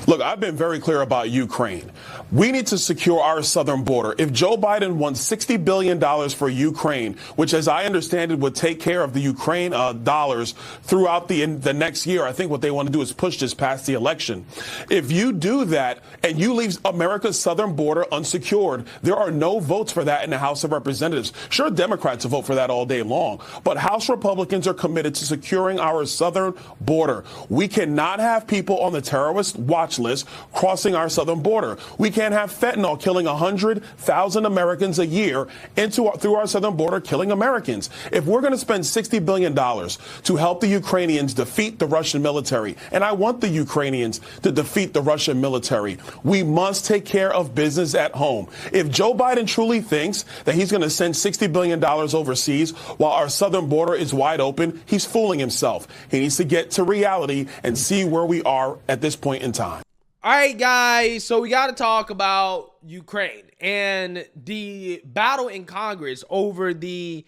Look, I've been very clear about Ukraine. We need to secure our southern border. If Joe Biden wants $60 billion for Ukraine, which, as I understand it, would take care of the Ukraine dollars throughout the next year, I think what they want to do is push this past the election. If you do that and you leave America's southern border unsecured, there are no votes for that in the House of Representatives. Sure, Democrats will vote for that all day long, but House Republicans are committed to securing our southern border. We cannot have people on the terrorist watch list crossing our southern border. We can't have fentanyl killing 100,000 Americans a year through our southern border, killing Americans. If we're going to spend $60 billion to help the Ukrainians defeat the Russian military, and I want the Ukrainians to defeat the Russian military, we must take care of business at home. If Joe Biden truly thinks that he's going to send $60 billion overseas while our southern border is wide open, he's fooling himself. He needs to get to reality and see where we are at this point in time. All right, guys, so we got to talk about Ukraine and the battle in Congress over the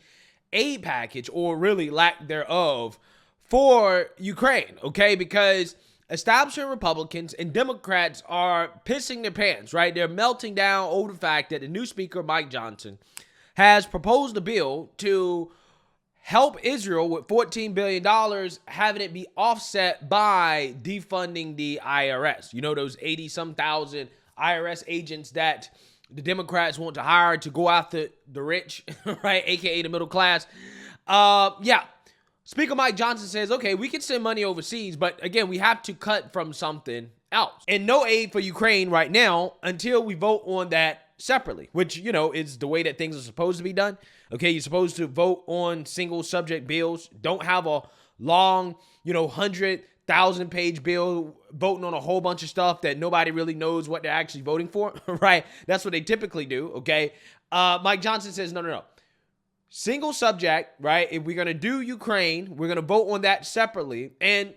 aid package, or really lack thereof, for Ukraine, okay? Because establishment Republicans and Democrats are pissing their pants, right? They're melting down over the fact that the new speaker, Mike Johnson, has proposed a bill to help Israel with $14 billion, having it be offset by defunding the IRS. You know, those 80-some thousand IRS agents that the Democrats want to hire to go after the rich, right, a.k.a. the middle class. Speaker Mike Johnson says, okay, we can send money overseas, but again, we have to cut from something else. And no aid for Ukraine right now until we vote on that separately, which, you know, is the way that things are supposed to be done. Okay, you're supposed to vote on single subject bills. Don't have a long, 100,000 page bill voting on a whole bunch of stuff that nobody really knows what they're actually voting for, right? That's what they typically do, okay? Mike Johnson says, no. Single subject, right? If we're going to do Ukraine, we're going to vote on that separately. And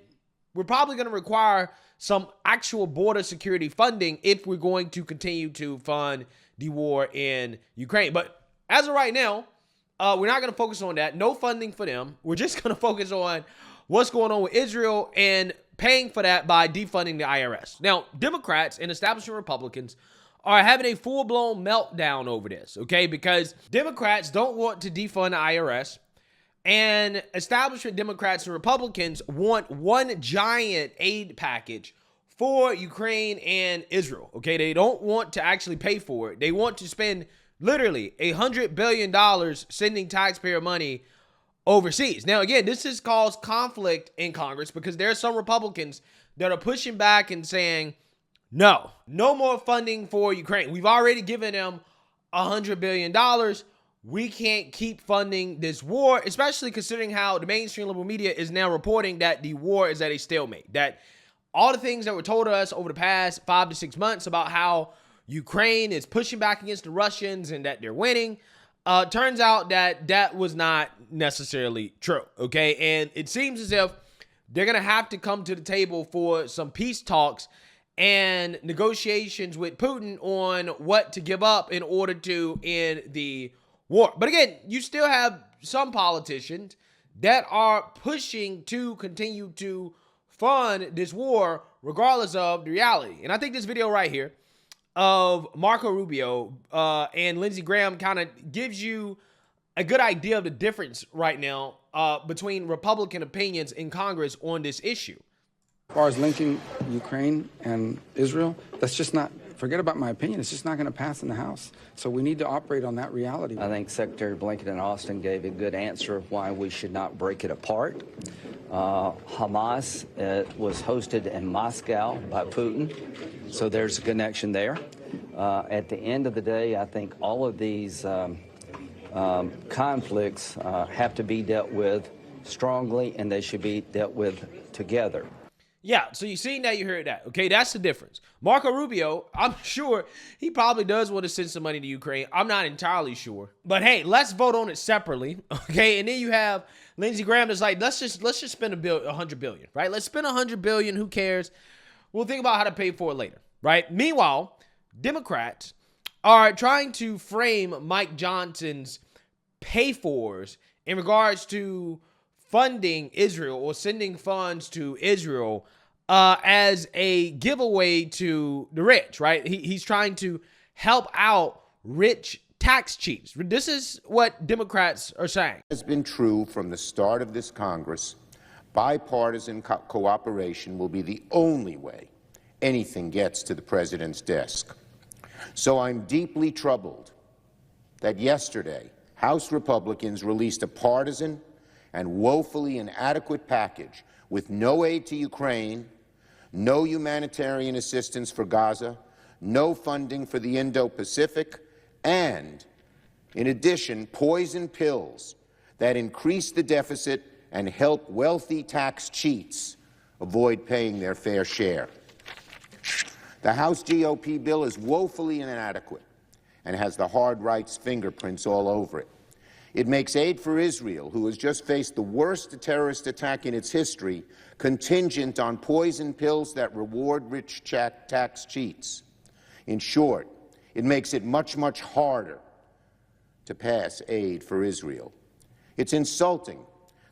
we're probably going to require some actual border security funding if we're going to continue to fund the war in Ukraine. But as of right now, we're not going to focus on that. No funding for them. We're just going to focus on what's going on with Israel and paying for that by defunding the IRS. Now, Democrats and establishment Republicans are having a full-blown meltdown over this, okay? Because Democrats don't want to defund the IRS, and establishment Democrats and Republicans want one giant aid package for Ukraine and Israel, okay? They don't want to actually pay for it. They want to spend literally $100 billion sending taxpayer money overseas. Now, again, this has caused conflict in Congress because there are some Republicans that are pushing back and saying, no more funding for Ukraine. We've already given them $100 billion. We can't keep funding this war, especially considering how the mainstream liberal media is now reporting that the war is at a stalemate, that all the things that were told to us over the past 5 to 6 months about how Ukraine is pushing back against the Russians and that they're winning, turns out that that was not necessarily true, okay? And it seems as if they're going to have to come to the table for some peace talks and negotiations with Putin on what to give up in order to end the war. But again, you still have some politicians that are pushing to continue to fund this war regardless of the reality. And I think this video right here of Marco Rubio and Lindsey Graham kind of gives you a good idea of the difference right now between Republican opinions in Congress on this issue. As far as linking Ukraine and Israel, that's just not, forget about my opinion, it's just not going to pass in the House. So we need to operate on that reality. I think Secretary Blinken and Austin gave a good answer of why we should not break it apart. Hamas was hosted in Moscow by Putin, so there's a connection there. At the end of the day, I think all of these conflicts have to be dealt with strongly, and they should be dealt with together. Yeah, so you see now, you heard that. Okay, that's the difference. Marco Rubio, I'm sure he probably does want to send some money to Ukraine. I'm not entirely sure. But hey, let's vote on it separately. Okay, and then you have Lindsey Graham that's like, let's just spend $100 billion, right? Let's spend $100 billion. Who cares? We'll think about how to pay for it later, right? Meanwhile, Democrats are trying to frame Mike Johnson's pay-fors in regards to funding Israel or sending funds to Israel as a giveaway to the rich, right? He's trying to help out rich tax cheats. This is what Democrats are saying. Has been true from the start of this Congress. Bipartisan cooperation will be the only way anything gets to the president's desk. So I'm deeply troubled that yesterday House Republicans released a partisan and woefully inadequate package with no aid to Ukraine, no humanitarian assistance for Gaza, no funding for the Indo-Pacific, and, in addition, poison pills that increase the deficit and help wealthy tax cheats avoid paying their fair share. The House GOP bill is woefully inadequate and has the hard right's fingerprints all over it. It makes aid for Israel, who has just faced the worst terrorist attack in its history, contingent on poison pills that reward rich tax cheats. In short, it makes it much, much harder to pass aid for Israel. It's insulting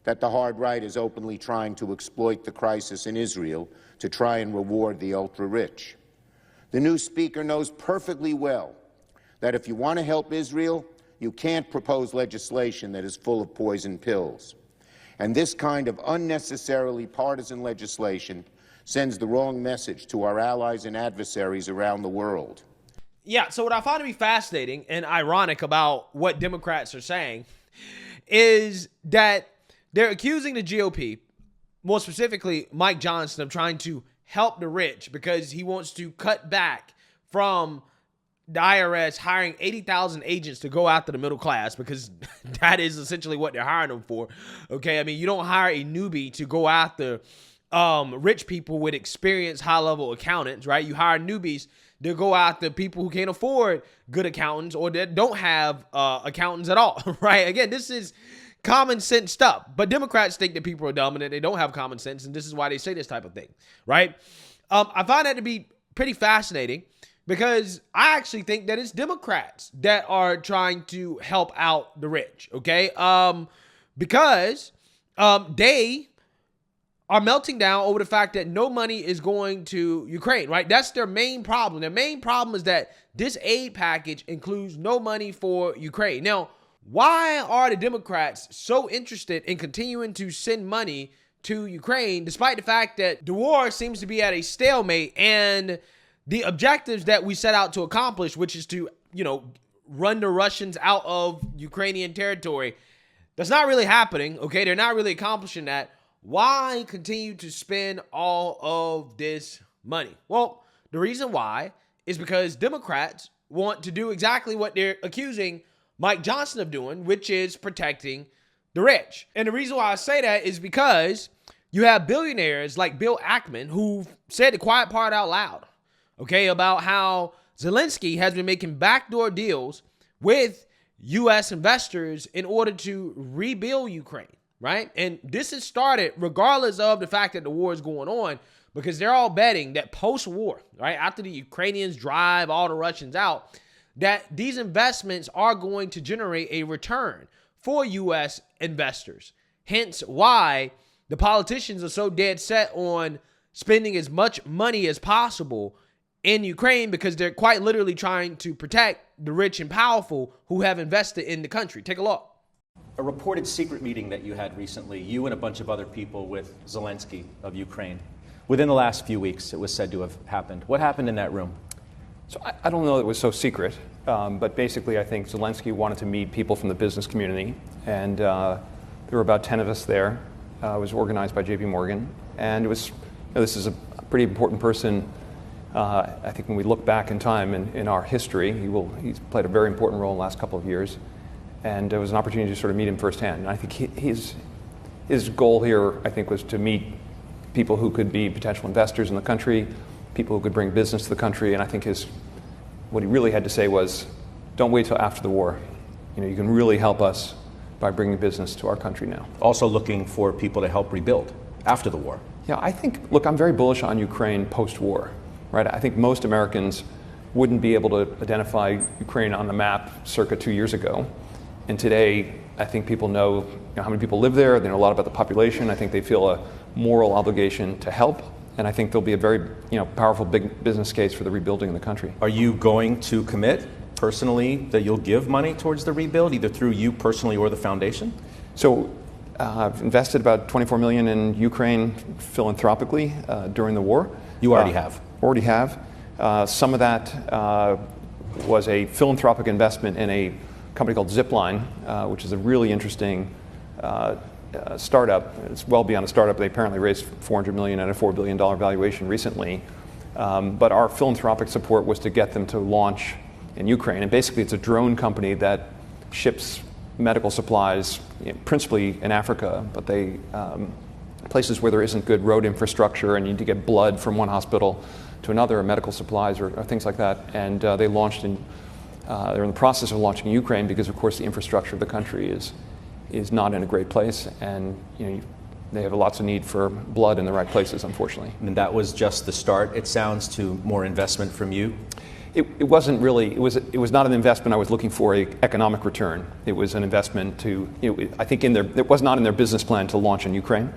that the hard right is openly trying to exploit the crisis in Israel to try and reward the ultra-rich. The new speaker knows perfectly well that if you want to help Israel, you can't propose legislation that is full of poison pills. And this kind of unnecessarily partisan legislation sends the wrong message to our allies and adversaries around the world. Yeah, so what I find to be fascinating and ironic about what Democrats are saying is that they're accusing the GOP, more specifically Mike Johnson, of trying to help the rich because he wants to cut back from the IRS hiring 80,000 agents to go after the middle class, because that is essentially what they're hiring them for. Okay, I mean, you don't hire a newbie to go after rich people with experienced high-level accountants, right? You hire newbies to go after people who can't afford good accountants or that don't have accountants at all, right? Again, this is common sense stuff, but Democrats think that people are dumb and that they don't have common sense, and this is why they say this type of thing, right? I find that to be pretty fascinating because I actually think that it's Democrats that are trying to help out the rich, okay? Because they are melting down over the fact that no money is going to Ukraine, right? That's their main problem. Their main problem is that this aid package includes no money for Ukraine. Now, why are the Democrats so interested in continuing to send money to Ukraine, despite the fact that the war seems to be at a stalemate and the objectives that we set out to accomplish, which is to, run the Russians out of Ukrainian territory, that's not really happening, okay? They're not really accomplishing that. Why continue to spend all of this money? Well, the reason why is because Democrats want to do exactly what they're accusing Mike Johnson of doing, which is protecting the rich. And the reason why I say that is because you have billionaires like Bill Ackman who said the quiet part out loud, okay, about how Zelensky has been making backdoor deals with U.S. investors in order to rebuild Ukraine, right? And this has started regardless of the fact that the war is going on, because they're all betting that post-war, right, after the Ukrainians drive all the Russians out, that these investments are going to generate a return for U.S. investors. Hence why the politicians are so dead set on spending as much money as possible in Ukraine, because they're quite literally trying to protect the rich and powerful who have invested in the country. Take a look. A reported secret meeting that you had recently, you and a bunch of other people with Zelensky of Ukraine. Within the last few weeks, it was said to have happened. What happened in that room? So I don't know that it was so secret, but basically I think Zelensky wanted to meet people from the business community, and there were about 10 of us there. It was organized by JP Morgan, and it was, this is a pretty important person. I think when we look back in time in our history, he's played a very important role in the last couple of years, and it was an opportunity to sort of meet him firsthand. And I think his goal here, I think, was to meet people who could be potential investors in the country, people who could bring business to the country, and I think what he really had to say was, don't wait till after the war. You can really help us by bringing business to our country now. Also looking for people to help rebuild after the war. Yeah, I think, look, I'm very bullish on Ukraine post-war, right? I think most Americans wouldn't be able to identify Ukraine on the map circa 2 years ago. And today, I think people know how many people live there, they know a lot about the population. I think they feel a moral obligation to help, And I think there'll be a very powerful big business case for the rebuilding of the country. Are you going to commit personally that you'll give money towards the rebuild, either through you personally or the foundation? So I've invested about $24 million in Ukraine philanthropically during the war. You already have? Already have. Some of that was a philanthropic investment in a company called Zipline, which is a really interesting startup. It's well beyond a startup. They apparently raised $400 million at a $4 billion valuation recently. But our philanthropic support was to get them to launch in Ukraine. And basically it's a drone company that ships medical supplies, principally in Africa, but they places where there isn't good road infrastructure and you need to get blood from one hospital to another, or medical supplies or things like that. And they launched they're in the process of launching in Ukraine because, of course, the infrastructure of the country is not in a great place, and they have lots of need for blood in the right places, unfortunately. And that was just the start. It sounds to more investment from you. It wasn't really. It was not an investment I was looking for an economic return. It was an investment to. I think it was not in their business plan to launch in Ukraine,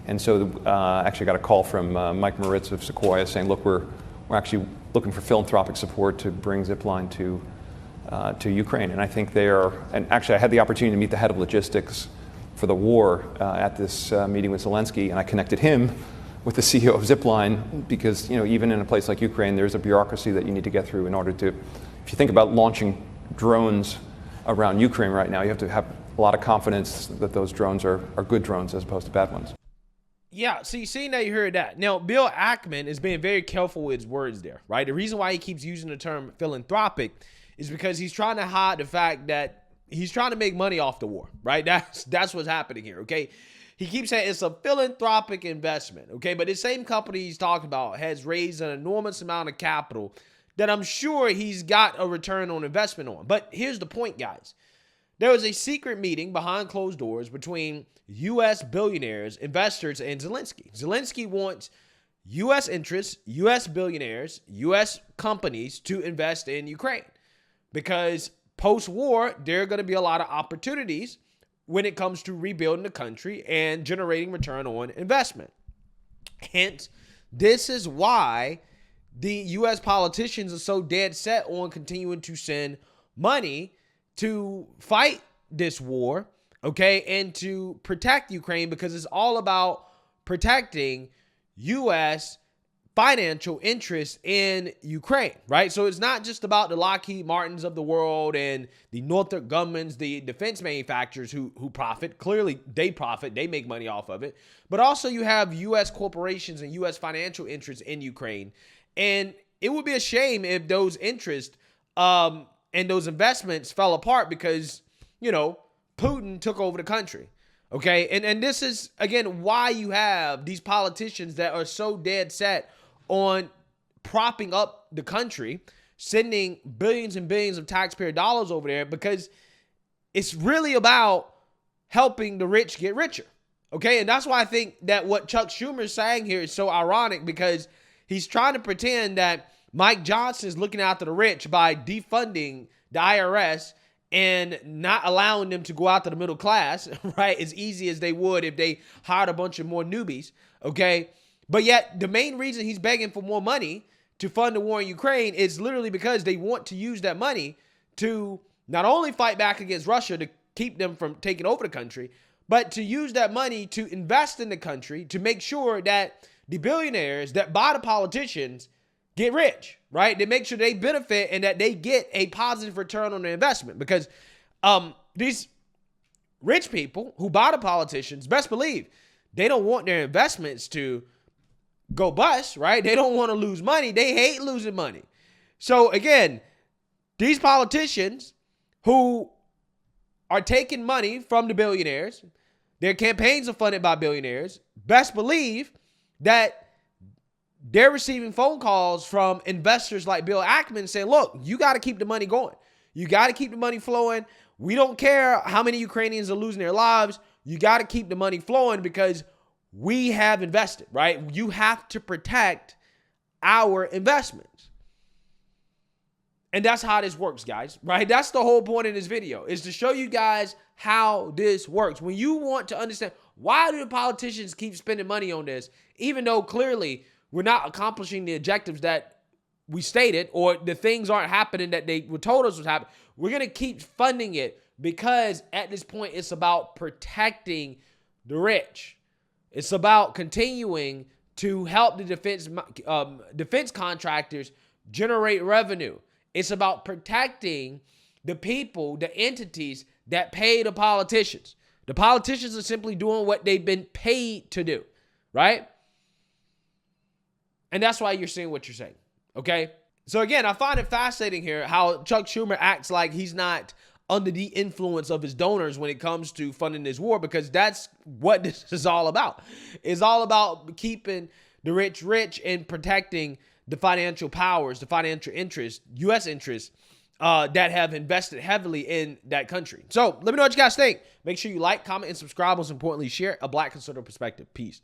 and so actually got a call from Mike Moritz of Sequoia saying, "Look, we're actually looking for philanthropic support to bring Zipline to Ukraine." And I think they are. And actually, I had the opportunity to meet the head of logistics for the war at this meeting with Zelensky, and I connected him with the CEO of Zipline because even in a place like Ukraine, there's a bureaucracy that you need to get through in order to. If you think about launching drones around Ukraine right now, you have to have a lot of confidence that those drones are good drones as opposed to bad ones. Yeah, seeing that you heard that. Now, Bill Ackman is being very careful with his words there, right? The reason why he keeps using the term philanthropic is because he's trying to hide the fact that he's trying to make money off the war, right? That's what's happening here, okay? He keeps saying it's a philanthropic investment, okay? But the same company he's talking about has raised an enormous amount of capital that I'm sure he's got a return on investment on. But here's the point, guys. There was a secret meeting behind closed doors between U.S. billionaires, investors, and Zelensky. Zelensky wants U.S. interests, U.S. billionaires, U.S. companies to invest in Ukraine because post-war, there are going to be a lot of opportunities when it comes to rebuilding the country and generating return on investment. Hence, this is why the U.S. politicians are so dead set on continuing to send money to fight this war, okay, and to protect Ukraine, because it's all about protecting U.S. financial interests in Ukraine, right? So it's not just about the Lockheed Martins of the world and the Northrop Grumman's, the defense manufacturers who profit. Clearly, they profit. They make money off of it. But also you have U.S. corporations and U.S. financial interests in Ukraine. And it would be a shame if those interests and those investments fell apart because, Putin took over the country. Okay, and this is, again, why you have these politicians that are so dead set on propping up the country, sending billions and billions of taxpayer dollars over there, because it's really about helping the rich get richer. Okay, and that's why I think that what Chuck Schumer is saying here is so ironic, because he's trying to pretend that Mike Johnson is looking after the rich by defunding the IRS and not allowing them to go out to the middle class, right, as easy as they would if they hired a bunch of more newbies, okay? But yet, the main reason he's begging for more money to fund the war in Ukraine is literally because they want to use that money to not only fight back against Russia to keep them from taking over the country, but to use that money to invest in the country to make sure that the billionaires that buy the politicians get rich, right? They make sure they benefit and that they get a positive return on their investment, because these rich people who buy the politicians, best believe, they don't want their investments to go bust, right? They don't want to lose money. They hate losing money. So again, these politicians who are taking money from the billionaires, their campaigns are funded by billionaires, best believe that they're receiving phone calls from investors like Bill Ackman saying, look, you got to keep the money going. You got to keep the money flowing. We don't care how many Ukrainians are losing their lives. You got to keep the money flowing because we have invested, right? You have to protect our investments. And that's how this works, guys, right? That's the whole point of this video, is to show you guys how this works. When you want to understand, why do the politicians keep spending money on this, even though clearly we're not accomplishing the objectives that we stated, or the things aren't happening that they were told us was happening, we're going to keep funding it, because at this point, it's about protecting the rich. It's about continuing to help the defense contractors generate revenue. It's about protecting the people, the entities that pay the politicians. The politicians are simply doing what they've been paid to do, right? And that's why you're seeing what you're saying, okay? So again, I find it fascinating here how Chuck Schumer acts like he's not under the influence of his donors when it comes to funding this war, because that's what this is all about. It's all about keeping the rich rich and protecting the financial powers, the financial interests, U.S. interests that have invested heavily in that country. So let me know what you guys think. Make sure you like, comment, and subscribe. Most importantly, share a Black conservative perspective. Peace.